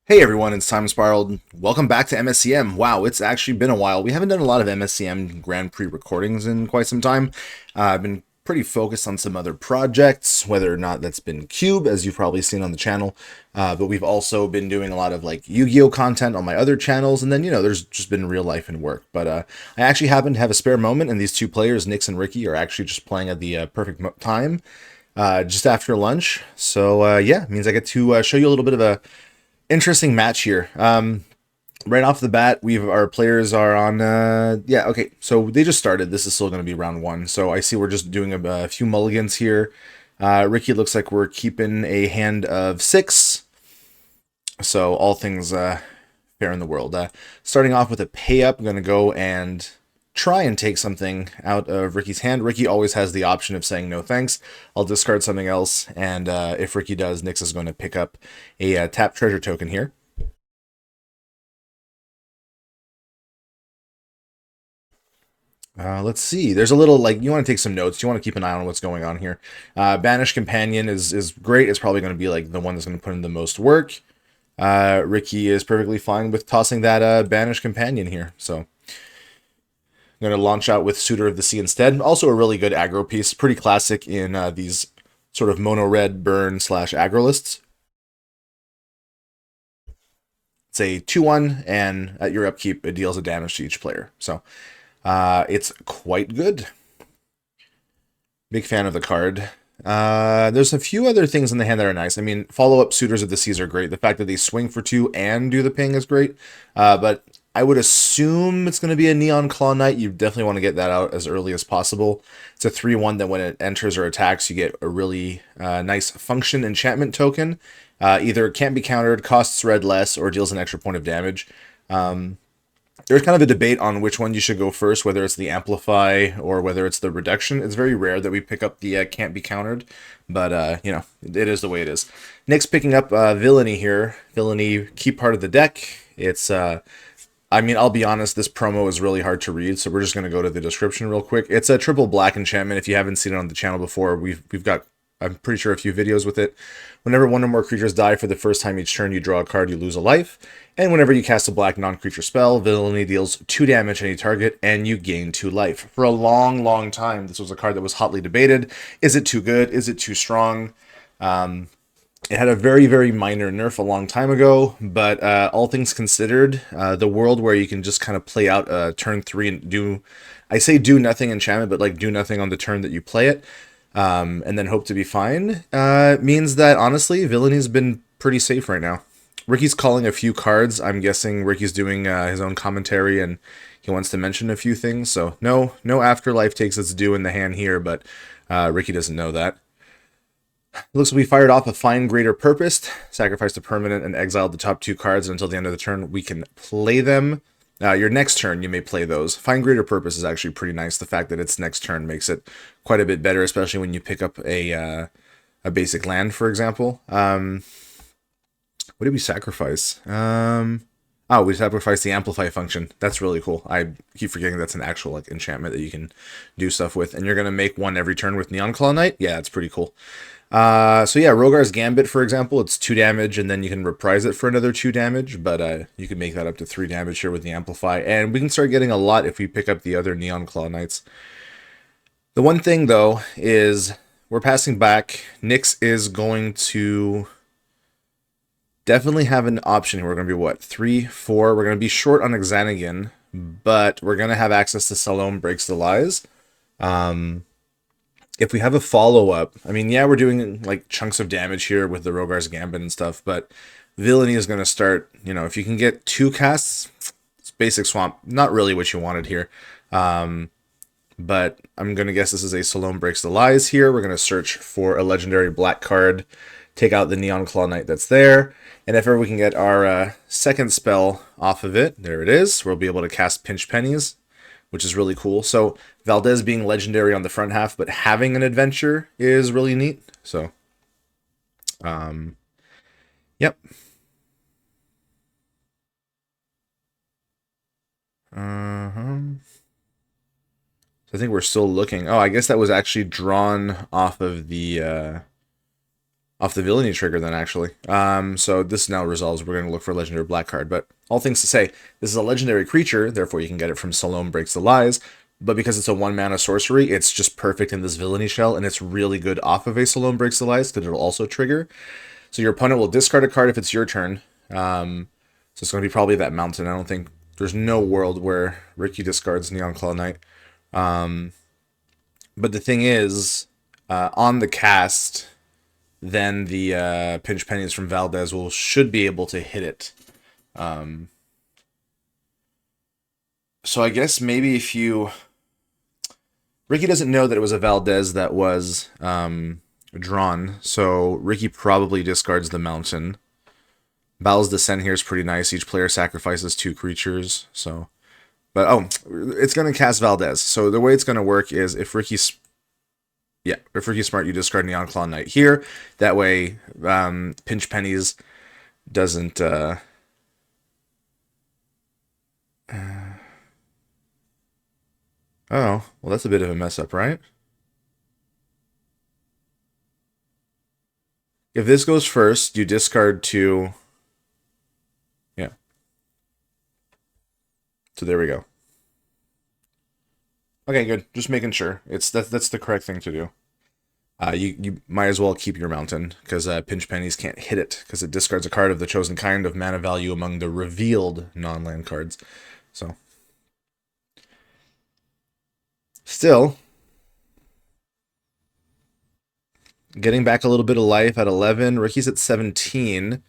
Hey everyone, it's Time Spiraled. Welcome back to MSEM. Wow, it's actually been a while. We haven't done a lot of MSEM Grand Prix recordings in quite some time. I've been pretty focused on some other projects, whether or not that's been Cube, as you've probably seen on the channel. But we've also been doing a lot of like Yu-Gi-Oh content on my other channels, and then, there's just been real life and work. But I actually happen to have a spare moment, and these two players, Nix and Ricky, are actually just playing at the perfect time, just after lunch. So yeah, it means I get to show you a little bit of a interesting match here. Right off the bat, our players are on. Yeah, okay. So they just started. This is still going to be round one. So I see we're just doing a few mulligans here. Ricky looks like we're keeping a hand of 6. So all things fair in the world. Starting off with a pay up, I'm going to go and try and take something out of Ricky's hand. Ricky always has the option of saying no thanks. I'll discard something else, and if Ricky does, Nix is going to pick up a tap treasure token here. Let's see. There's a little, like, you want to take some notes. You want to keep an eye on what's going on here. Banished Companion is great. It's probably going to be like the one that's going to put in the most work. Ricky is perfectly fine with tossing that Banished Companion here. So I'm going to launch out with Suitor of the Sea instead. Also a really good aggro piece. Pretty classic in these sort of mono red burn / aggro lists. It's a 2/1, and at your upkeep, it deals a damage to each player. So it's quite good. Big fan of the card. There's a few other things in the hand that are nice. I mean, follow-up Suitors of the Seas are great. The fact that they swing for 2 and do the ping is great. But I would assume it's going to be a Neon Claw Knight. You definitely want to get that out as early as possible. It's a 3/1 that when it enters or attacks, you get a really nice function enchantment token. Either can't be countered, costs red less, or deals an extra point of damage. There's kind of a debate on which one you should go first, whether it's the Amplify or whether it's the Reduction. It's very rare that we pick up the can't be countered, but, it is the way it is. Nick's picking up Villainy here. Villainy, key part of the deck. It's, I mean, I'll be honest, this promo is really hard to read, so we're just going to go to the description real quick. It's a triple black enchantment. If you haven't seen it on the channel before, we've got, I'm pretty sure, a few videos with it. Whenever one or more creatures die for the first time each turn, you draw a card, you lose a life. And whenever you cast a black non-creature spell, Villainy deals 2 damage to any target, and you gain 2 life. For a long, long time, this was a card that was hotly debated. Is it too good? Is it too strong? It had a very, very minor nerf a long time ago, but all things considered, the world where you can just kind of play out turn 3 and do, I say do nothing enchantment, but like do nothing on the turn that you play it, and then hope to be fine, means that, honestly, Villainy's been pretty safe right now. Ricky's calling a few cards. I'm guessing Ricky's doing his own commentary, and he wants to mention a few things. So no afterlife takes its due in the hand here, but Ricky doesn't know that. Looks like we fired off a Find Greater Purpose, sacrificed a permanent, and exiled the top 2 cards. And until the end of the turn, we can play them. Your next turn, you may play those. Find Greater Purpose is actually pretty nice. The fact that it's next turn makes it quite a bit better, especially when you pick up a basic land, for example. What did we sacrifice? Oh, we sacrificed the Amplify function. That's really cool. I keep forgetting that's an actual like enchantment that you can do stuff with. And you're going to make one every turn with Neon Claw Knight? Yeah, that's pretty cool. So yeah, Rogar's Gambit, for example, it's 2 damage, and then you can reprise it for another 2 damage, but you can make that up to 3 damage here with the Amplify, and we can start getting a lot if we pick up the other Neon Claw Knights. The one thing, though, is we're passing back. Nyx is going to definitely have an option here. We're going to be, what, 3, 4? We're going to be short on Xanagain, but we're going to have access to Salome Breaks the Lies. If we have a follow-up, I mean, yeah, we're doing like chunks of damage here with the Rogar's Gambit and stuff, but Villainy is going to start, if you can get 2 casts, it's basic swamp, not really what you wanted here. But I'm going to guess this is a Salome Breaks the Lies here. We're going to search for a legendary black card, take out the Neon Claw Knight that's there, and if ever we can get our second spell off of it, there it is, we'll be able to cast Pinch Pennies, which is really cool. So Valdez being legendary on the front half, but having an adventure is really neat. So, yep. So I think we're still looking. Oh, I guess that was actually drawn off of the off the Villainy trigger then, actually. So this now resolves. We're going to look for a legendary black card. But all things to say, this is a legendary creature, therefore you can get it from Salome Breaks the Lies. But because it's a 1-mana sorcery, it's just perfect in this Villainy shell, and it's really good off of a Salome Breaks the Lies, because it'll also trigger. So your opponent will discard a card if it's your turn. So it's going to be probably that mountain. I don't think... There's no world where Ricky discards Neon Claw Knight. But the thing is, on the cast, then the Pinch Pennies from Valdez should be able to hit it. So I guess maybe if you... Ricky doesn't know that it was a Valdez that was drawn, so Ricky probably discards the mountain. Baal's Descent here is pretty nice. Each player sacrifices 2 creatures, so... But, oh, it's going to cast Valdez. So the way it's going to work is if Ricky's... Yeah, if Ricky's smart, you discard Neon Claw Knight here. That way, Pinch Pennies doesn't... Oh, well, that's a bit of a mess up, right? If this goes first, you discard 2... Yeah. So there we go. Okay, good. Just making sure. That's the correct thing to do. You might as well keep your mountain, because Pinch Pennies can't hit it, because it discards a card of the chosen kind of mana value among the revealed non-land cards. So... Still, getting back a little bit of life at 11. Ricky's at 17.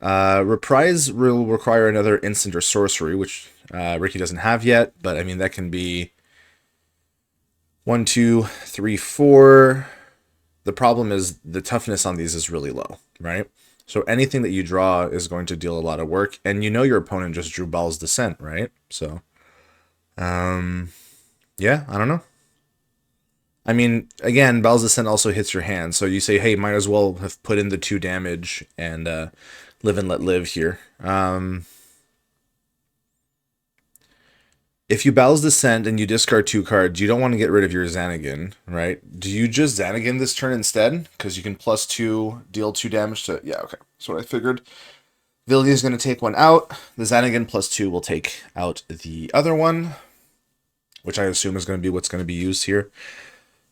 Reprise will require another instant or sorcery, which Ricky doesn't have yet, but I mean, that can be 1, 2, 3, 4. The problem is the toughness on these is really low, right? So anything that you draw is going to deal a lot of work, and you know your opponent just drew Baal's Descent, right? So, yeah, I don't know. I mean, again, Baal's Descent also hits your hand, so you say, hey, might as well have put in the 2 damage and live and let live here. If you Baal's Descent and you discard 2 cards, you don't want to get rid of your Xanagan, right? Do you just Xanagan this turn instead? Because you can +2, deal 2 damage to... Yeah, okay. That's what I figured. Villainy is going to take 1 out. The Xanagan +2 will take out the other one, which I assume is going to be what's going to be used here.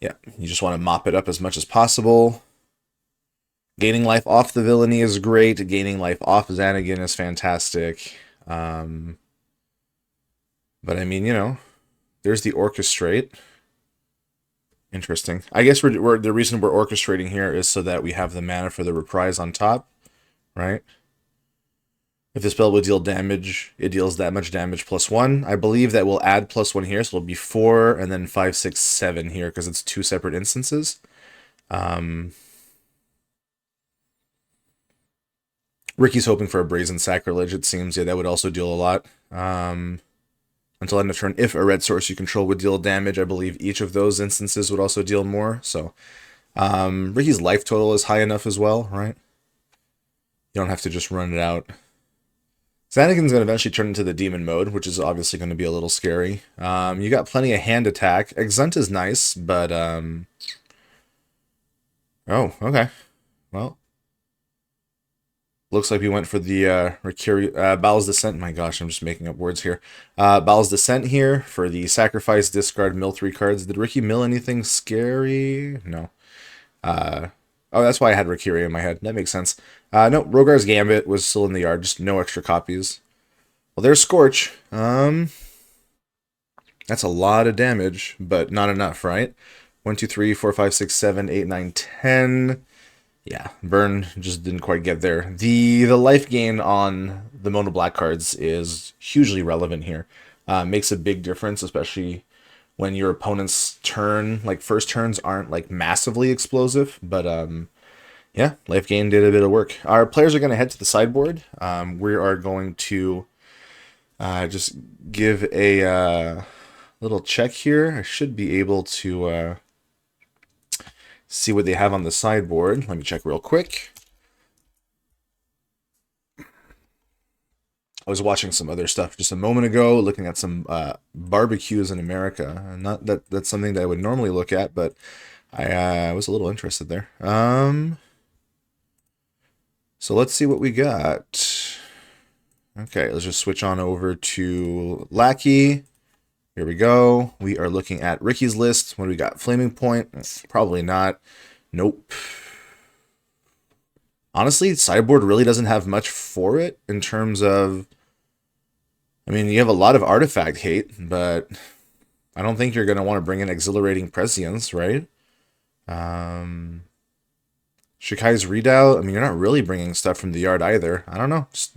Yeah, you just want to mop it up as much as possible. Gaining life off the Villainy is great. Gaining life off Xanagan is fantastic. But I mean, you know, there's the Orchestrate. Interesting. I guess the reason we're orchestrating here is so that we have the mana for the Reprise on top, right? If the spell would deal damage, it deals that much damage +1. I believe that we'll add +1 here, so it'll be 4 and then 5, 6, 7 here because it's 2 separate instances. Ricky's hoping for a Brazen Sacrilege, it seems. Yeah, that would also deal a lot. Until end of turn, if a red source you control would deal damage, I believe each of those instances would also deal more. So Ricky's life total is high enough as well, right? You don't have to just run it out. Xanagan's going to eventually turn into the demon mode, which is obviously going to be a little scary. You got plenty of hand attack. Exunt is nice, but... Oh, okay. Well. Looks like we went for the Baal's Descent. My gosh, I'm just making up words here. Baal's Descent here for the sacrifice, discard, mill 3 cards. Did Ricky mill anything scary? No. Oh, that's why I had Rickyria in my head. That makes sense. No, Rogar's Gambit was still in the yard. Just no extra copies. Well, there's Scorch. That's a lot of damage, but not enough, right? 1, 2, 3, 4, 5, 6, 7, 8, 9, 10. Yeah, Burn just didn't quite get there. The life gain on the Mono Black cards is hugely relevant here. Makes a big difference, especially when your opponent's turn, like first turns, aren't like massively explosive. But yeah, life gain did a bit of work. Our players are going to head to the sideboard. We are going to just give a little check here. I should be able to see what they have on the sideboard. Let me check real quick. I was watching some other stuff just a moment ago, looking at some barbecues in America. Not that that's something that I would normally look at, but I was a little interested there. So let's see what we got. Okay, let's just switch on over to Lackey. Here we go. We are looking at Ricky's list. What do we got? Flaming Point? Probably not. Nope. Honestly, sideboard really doesn't have much for it in terms of... I mean, you have a lot of artifact hate, but I don't think you're going to want to bring in Exhilarating Prescience, right? Shikai's Redoubt. I mean, you're not really bringing stuff from the yard either. I don't know. Just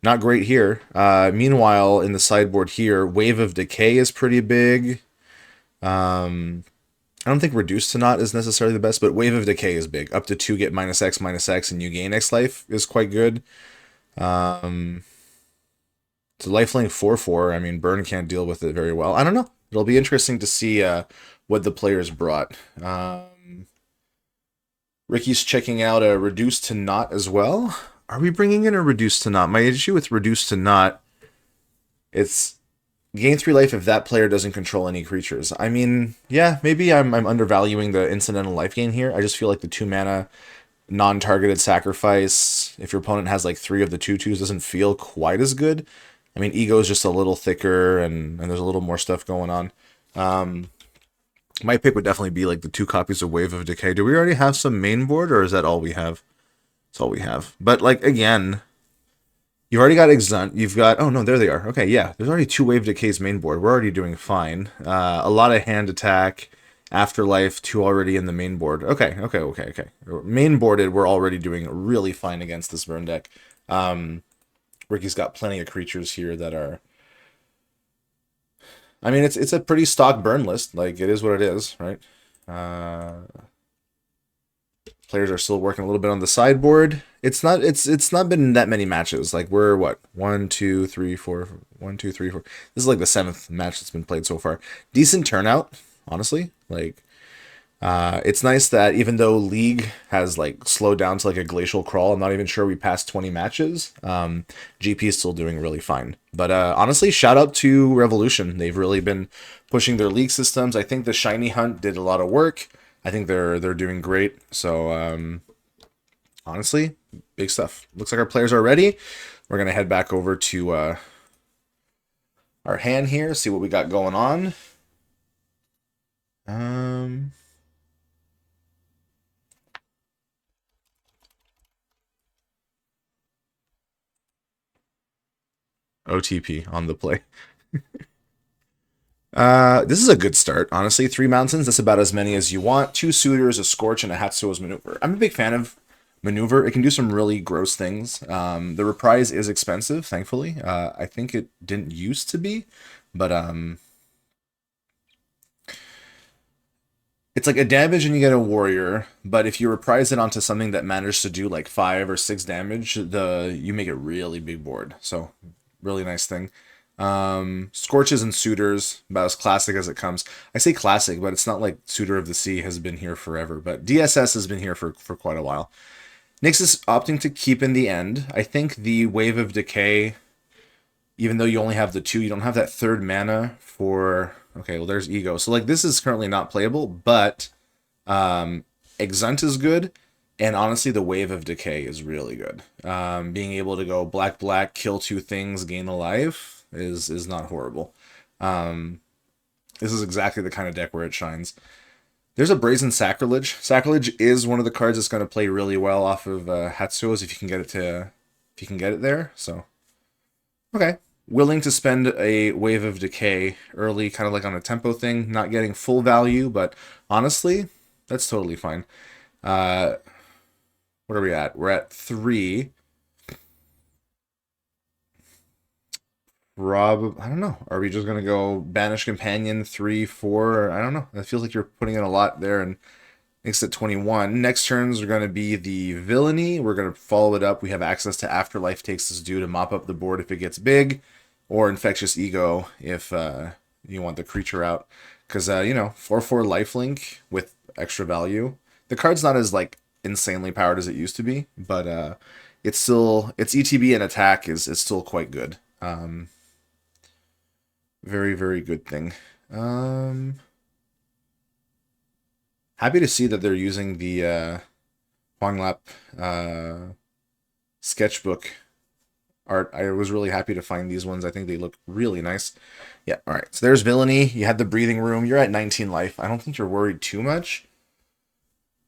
not great here. Meanwhile, in the sideboard here, Wave of Decay is pretty big. I don't think Reduce to Not is necessarily the best, but Wave of Decay is big. Up to 2 get -X, and you gain X life is quite good. So Lifelink 4/4, I mean, Burn can't deal with it very well. I don't know. It'll be interesting to see what the players brought. Ricky's checking out a Reduce to Not as well. Are we bringing in a Reduce to Not? My issue with Reduce to Not, it's gain 3 life if that player doesn't control any creatures. I mean, yeah, maybe I'm undervaluing the incidental life gain here. I just feel like the 2 mana non-targeted sacrifice, if your opponent has like 3 of the 2/2s, doesn't feel quite as good. I mean, Ego is just a little thicker, and there's a little more stuff going on. My pick would definitely be like the 2 copies of Wave of Decay. Do we already have some main board, or is that all we have? That's all we have. But like, again, you've already got Exunt. You've got... Oh, no, there they are. Okay, yeah. There's already 2 Wave Decays main board. We're already doing fine. A lot of hand attack. Afterlife, 2 already in the main board. Okay. Main boarded, we're already doing really fine against this burn deck. Ricky's got plenty of creatures here that are... I mean, it's a pretty stock burn list. Like, it is what it is, right? Players are still working a little bit on the sideboard. It's not been that many matches. Like, we're what? 1, 2, 3, 4. 1, 2, 3, 4. This is like the 7th match that's been played so far. Decent turnout, honestly. Like, it's nice that even though League has like slowed down to like a glacial crawl, I'm not even sure we passed 20 matches. GP is still doing really fine. But honestly, shout out to Revolution. They've really been pushing their League systems. I think the Shiny Hunt did a lot of work. I think they're doing great. So honestly, big stuff. Looks like our players are ready. We're gonna head back over to our hand here, see what we got going on. OTP on the play. This is a good start, honestly. 3 mountains, that's about as many as you want. 2 suitors, a Scorch, and a Hatsuo's Maneuver. I'm a big fan of Maneuver. It can do some really gross things. The reprise is expensive, thankfully. I think it didn't used to be, but it's like a damage and you get a warrior, but if you reprise it onto something that managed to do like 5 or 6 damage, you make it really big board. So really nice thing. Scorches and Suitors, about as classic as it comes. I say classic, but it's not like Suitor of the Sea has been here forever, but DSS has been here for quite a while. Nyx is opting to keep in the end. I think the Wave of Decay, even though you only have the 2, you don't have that 3rd mana for... Okay, well, there's Ego. So, like, this is currently not playable, but Exunt is good, and honestly, the Wave of Decay is really good. Being able to go black, kill 2 things, gain a life is not horrible. This is exactly the kind of deck where it shines. There's a Brazen Sacrilege. Sacrilege is one of the cards that's going to play really well off of Hatsuo's if you can get it there. So, okay. Willing to spend a Wave of Decay early, kind of like on a tempo thing, not getting full value, but honestly, that's totally fine. What are we at? We're at 3. Rob, I don't know. Are we just going to go Banish Companion 3, 4? I don't know. That feels like you're putting in a lot there, and makes it 21. Next turns are going to be the Villainy. We're going to follow it up. We have access to Afterlife Takes Us Due to mop up the board if it gets big, or Infectious Ego if you want the creature out. Because, 4/4 lifelink with extra value. The card's not as, like, insanely powered as it used to be, but it's still... Its ETB and attack is still quite good. Very, very good thing. Happy to see that they're using the Huanglap sketchbook art. I was really happy to find these ones. I think they look really nice. Yeah, all right. So there's Villainy. You had the breathing room. You're at 19 life. I don't think you're worried too much.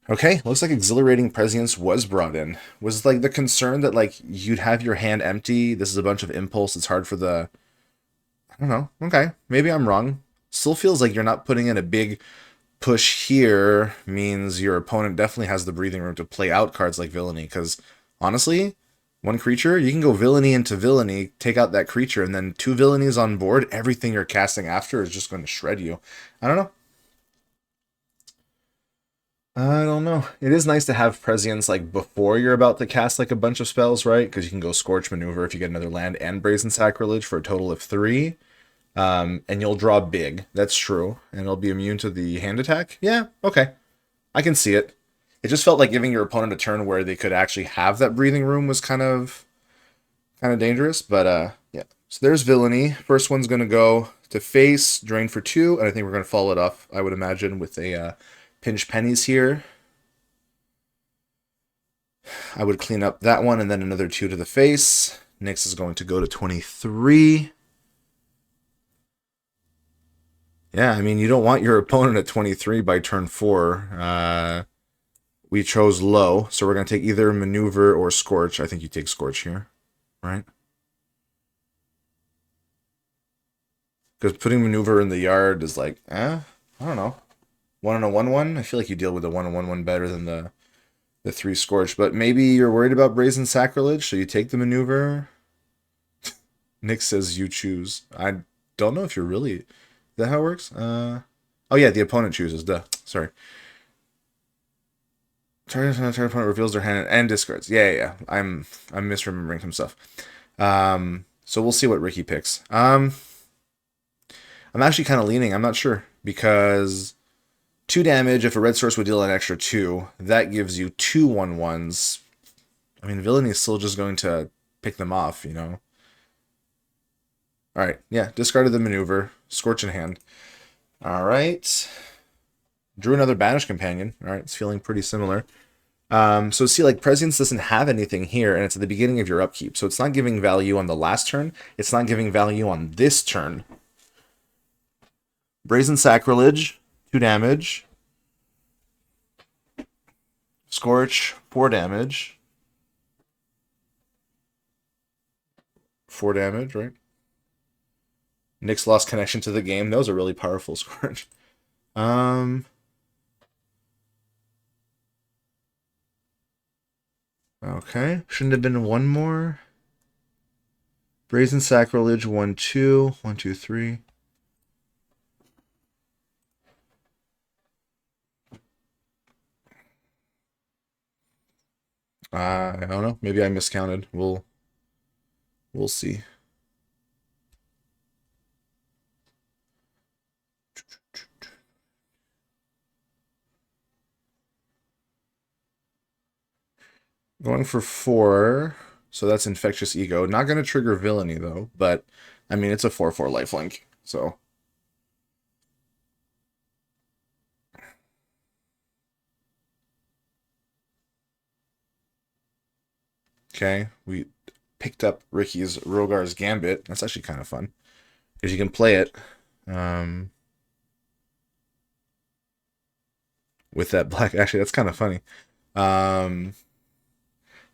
Okay, looks like Exhilarating Prescience was brought in. Was like the concern that like you'd have your hand empty. This is a bunch of impulse. It's hard for the... I don't know. Okay, maybe I'm wrong. Still feels like you're not putting in a big push here means your opponent definitely has the breathing room to play out cards like Villainy, because honestly, one creature, you can go Villainy into Villainy, take out that creature, and then 2 Villainies on board, everything you're casting after is just going to shred you. I don't know. I don't know. It is nice to have Prescience like before you're about to cast like a bunch of spells, right? Because you can go Scorch Maneuver if you get another land and Brazen Sacrilege for a total of 3. And you'll draw big. That's true. And it'll be immune to the hand attack. Yeah, okay. I can see it. It just felt like giving your opponent a turn where they could actually have that breathing room was kind of dangerous. But yeah. So there's Villainy. First one's going to go to face, drain for 2, and I think we're going to follow it off, I would imagine, with a Pinch Pennies here. I would clean up that one and then another 2 to the face. Nyx is going to go to 23. Yeah, I mean, you don't want your opponent at 23 by turn 4. We chose low, so we're going to take either Maneuver or Scorch. I think you take Scorch here, right? Because putting Maneuver in the yard is like, I don't know. 1 and a 1/1? I feel like you deal with the 1 and 1/1 better than the 3 Scorch. But maybe you're worried about Brazen Sacrilege, so you take the Maneuver. Nick says you choose. I don't know if you're really... Is that how it works? Oh yeah, the opponent chooses. Duh. Sorry. Target opponent reveals their hand and discards. Yeah. I'm misremembering some stuff. So we'll see what Ricky picks. I'm actually kind of leaning. I'm not sure because 2 damage. If a red source would deal an extra 2, that gives you 2 1/1s. I mean, Villainy is still just going to pick them off, you know. All right, yeah, discarded the Maneuver, Scorch in hand. All right, drew another Banished Companion. All right, it's feeling pretty similar. So see, like, Prescience doesn't have anything here, and it's at the beginning of your upkeep, so it's not giving value on the last turn. It's not giving value on this turn. Brazen Sacrilege, 2 damage. Scorch, 4 damage. 4 damage, right? Nyx lost connection to the game. That was a really powerful Scorch. Okay. Shouldn't have been one more. Brazen Sacrilege, 1, 2. 1, 2, 3. I don't know. Maybe I miscounted. We'll see. Going for 4. So that's Infectious Ego. Not going to trigger Villainy, though. But, I mean, it's a 4/4 lifelink. So. Okay. We picked up Ricky's Rogar's Gambit. That's actually kind of fun. Because you can play it. With that black. Actually, that's kind of funny.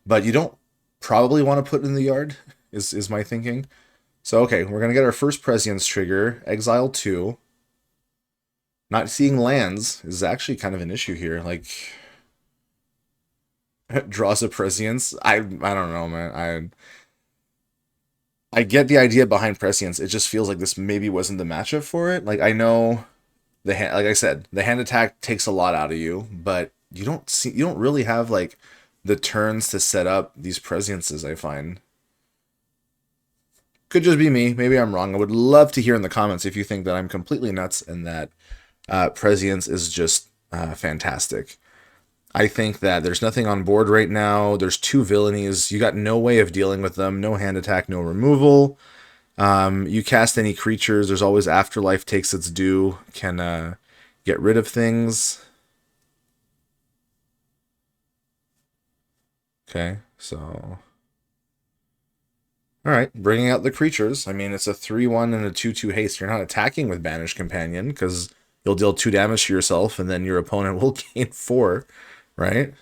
But you don't probably want to put it in the yard, is my thinking. So, okay, we're going to get our first Prescience trigger. Exile 2. Not seeing lands is actually kind of an issue here. Like, draws a Prescience. I don't know, man. I get the idea behind Prescience. It just feels like this maybe wasn't the matchup for it. Like, I know the hand, like I said, the hand attack takes a lot out of you, but you don't really have like the turns to set up these Presciences, I find. Could just be me. Maybe I'm wrong. I would love to hear in the comments if you think that I'm completely nuts and that Prescience is just fantastic. I think that there's nothing on board right now. There's 2 Villainies. You got no way of dealing with them. No hand attack, no removal. You cast any creatures. There's always Afterlife takes its due. Can get rid of things. Okay, so All right, bringing out the creatures. I mean, it's a 3/1 and a 2/2 haste. You're not attacking with Banished Companion because you'll deal 2 damage to yourself, and then your opponent will gain 4, right?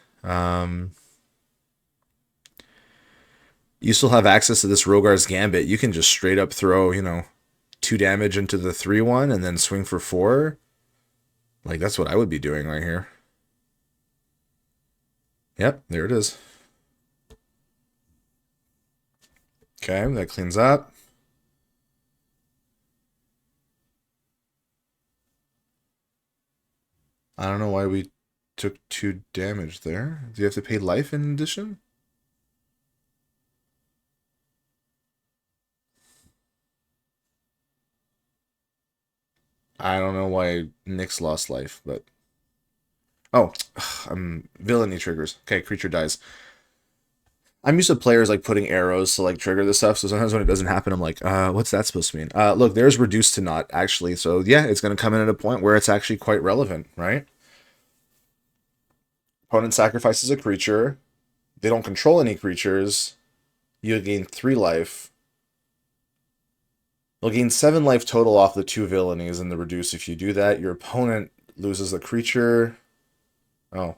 You still have access to this Rogar's Gambit. You can just straight up throw, 2 damage into the 3/1 and then swing for 4. Like, that's what I would be doing right here. Yep, there it is. Okay, that cleans up. I don't know why we took 2 damage there. Do you have to pay life in addition? I don't know why Nyx lost life, but... Oh, Villainy triggers. Okay, creature dies. I'm used to players like putting arrows to like trigger this stuff, so sometimes when it doesn't happen, I'm like, what's that supposed to mean? Look, there's reduced to naught, actually, so yeah, it's going to come in at a point where it's actually quite relevant, right? Opponent sacrifices a creature. They don't control any creatures. You gain 3 life. You'll gain 7 life total off the 2 villainies in the reduce. If you do that, your opponent loses the creature. Oh.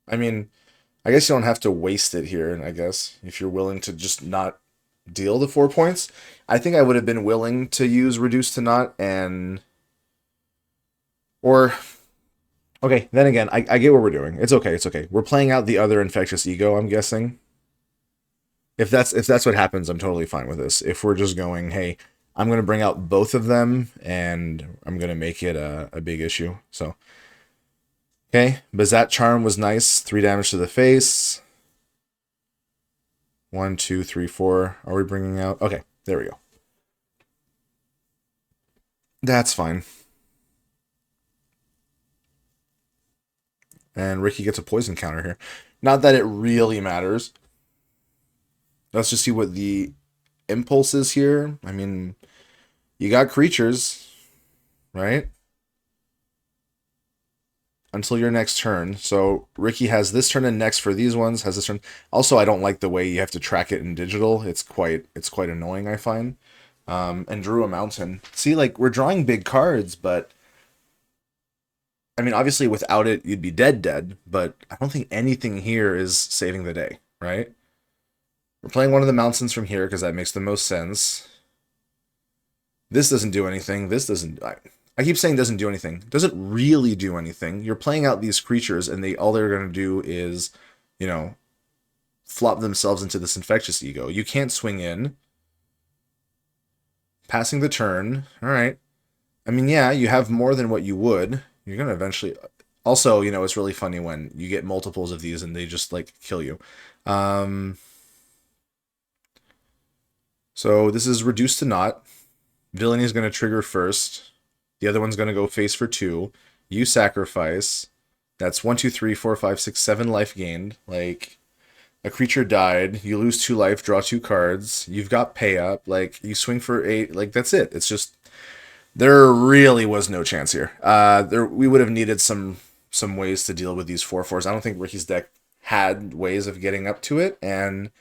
I mean, I guess you don't have to waste it here, I guess, if you're willing to just not deal the 4 points. I think I would have been willing to use reduce to naught and... Or... Okay, then again, I get what we're doing. It's okay, it's okay. We're playing out the other infectious ego, I'm guessing. If that's what happens, I'm totally fine with this. If we're just going, hey, I'm going to bring out both of them, and I'm going to make it a big issue. So, okay, Bazat Charm was nice. 3 damage to the face. 1, 2, 3, 4. Are we bringing out? Okay, there we go. That's fine. And Ricky gets a poison counter here. Not that it really matters. Let's just see what the impulse is here. I mean, you got creatures, right? Until your next turn. So Ricky has this turn and next for these ones, has this turn. Also, I don't like the way you have to track it in digital. It's quite annoying, I find. And drew a mountain. See, like, we're drawing big cards, but I mean, obviously without it, you'd be dead, but I don't think anything here is saving the day, right? We're playing one of the mountains from here because that makes the most sense. This doesn't do anything. This doesn't... I keep saying doesn't do anything. It doesn't really do anything. You're playing out these creatures, and all they're going to do is, flop themselves into this infectious ego. You can't swing in. Passing the turn. All right. I mean, yeah, you have more than what you would. You're going to eventually... Also, it's really funny when you get multiples of these and they just, like, kill you. So this is reduced to naught. Villainy is going to trigger first. The other one's going to go face for 2. You sacrifice. That's 1, 2, 3, 4, 5, 6, 7 life gained. Like, a creature died. You lose 2 life, draw 2 cards. You've got pay up. Like, you swing for 8. Like, that's it. It's just... There really was no chance here. We would have needed some ways to deal with these 4/4s. I don't think Ricky's deck had ways of getting up to it. And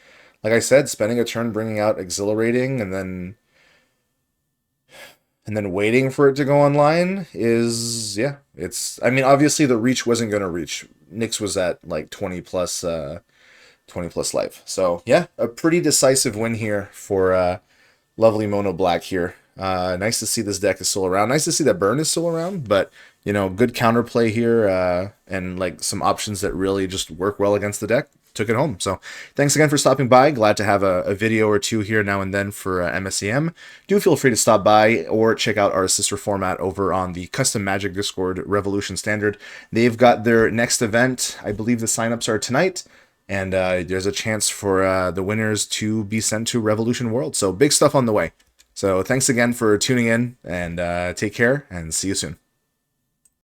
like I said, spending a turn bringing out Exhilarating and then waiting for it to go online is, yeah, it's... I mean, obviously the reach wasn't going to reach. Nyx was at like 20 plus life. So yeah, a pretty decisive win here for lovely Mono Black here. Nice to see this deck is still around. Nice to see that Burn is still around, but, good counterplay here, and, like, some options that really just work well against the deck. Took it home. So, thanks again for stopping by. Glad to have a video or two here now and then for MSEM. Do feel free to stop by or check out our sister format over on the Custom Magic Discord, Revolution Standard. They've got their next event. I believe the signups are tonight. And there's a chance for the winners to be sent to Revolution World. So, big stuff on the way. So thanks again for tuning in, and take care, and see you soon.